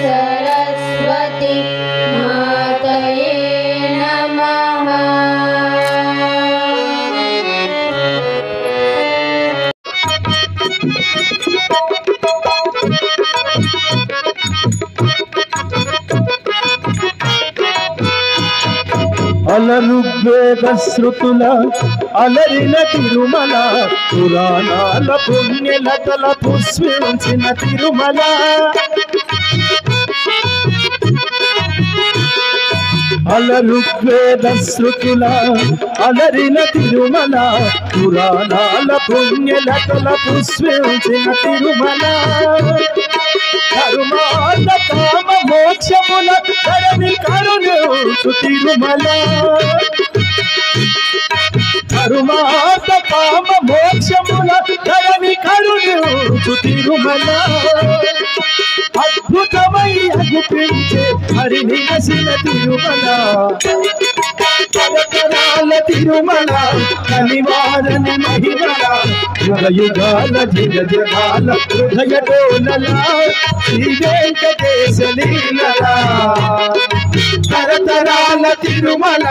सरस्वती मातये नमः। అలరుగ్వేద శృతుల అలరిన తిరుమల, పురాణాల పుణ్యలతల పుష్పించిన తిరుమల. అలరుగ్వేద శృతుల అలరిన తిరుమల, పురాణాల పుణ్యలతల పుష్పించిన తిరుమల. కరుమాల కామ మోక్షముల ధరణి కరుణించు తిరుమల. కరుమాత కామ మోక్షముల ధరణి కరుణించు తిరుమల. అద్భుతమై అగుపించే హరిని నసిన తిరుమల. తరతరాల తిరుమల కనివారని మహిమల, యుగ యుగాల జగ జగాల హృదయ డోలల, శ్రీ వెంకటేశ లీలల. తరతరాల తిరుమల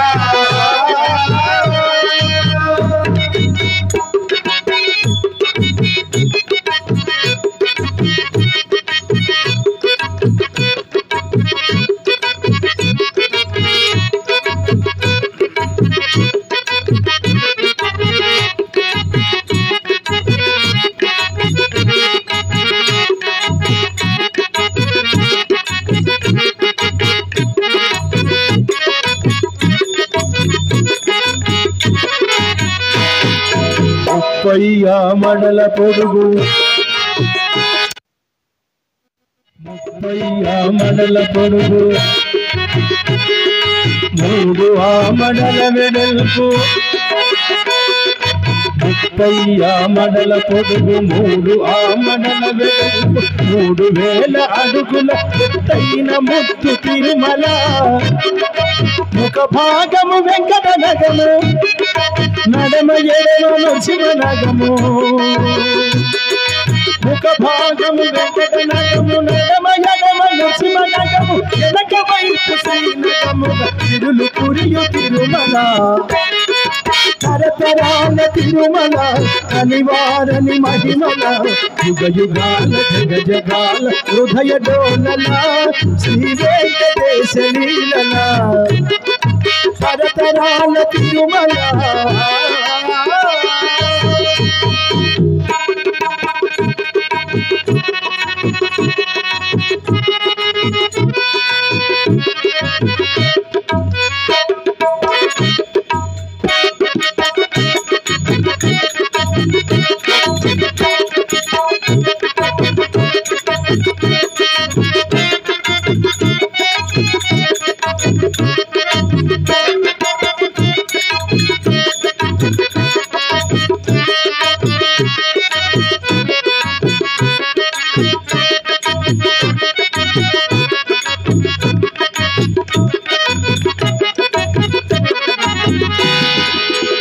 ముప్పయ్యా మడల పొడుగు, ముప్పయ్యా మడల పొడుగు, మూడు ఆమడల వెడల్పు. ముప్పయ్యా మడల పొడుగు, మూడు ఆమడల వెడల్పు, 3000 అడుగుల ఎత్తైన ముత్తు తిరుమల. ముఖ భాగము వెంకట నగము, నడమ ఎడమ నరసింహ నగము. ముఖ భాగము వెంకట నగము, నడమ ఎడమ నరసింహ నగము. వెనక వైపు శ్రీనగము, తిరులు కురియు తిరుమల. తరతరాల తిరుమల కనివారని మహిమల, యుగ యుగాల జగ జగాల హృదయ డోలల, శ్రీ వెంకటేశ లీలల. తరతరాల తిరుమల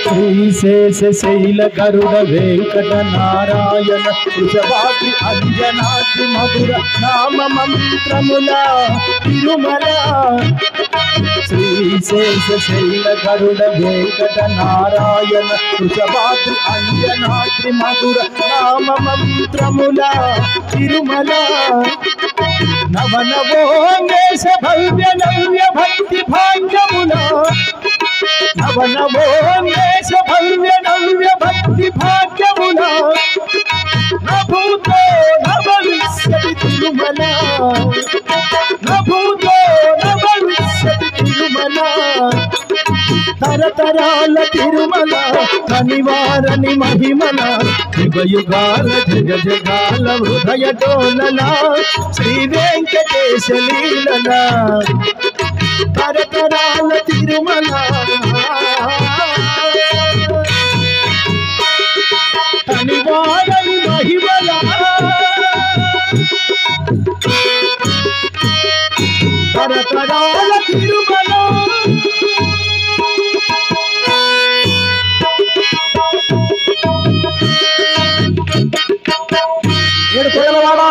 శ్రీశేష శైల గరుడ వెంకట నారాయణ, వృషభాద్రి అంజనాద్రి మధుర నామ మంత్రముల తిరుమల. శ్రీశేష శైల గరుడ వెంకట నారాయణ, వృషభాద్రి అంజనాద్రి మధుర నామ మంత్రముల తిరుమల. నవనవోన్మేష భవ్య నవ్య భక్తి భాగ్యముల, నవనవోన్మేష భవ్య నవ్య భక్తి భాగ్యముల. నభూతో నభవిష్యతి తిరుమల, నభూతో నభవిష్యతి తిరుమల. తరతరాల తిరుమల కనివారని మహిమల, యుగ యుగాల జగ జగాల హృదయ డోలల, శ్రీ వెంకటేశ లీలల. తరతరాల తిరుమల కనివారని మహిమల, తరతరాల తిరుమల. ఏడు కొలవాడ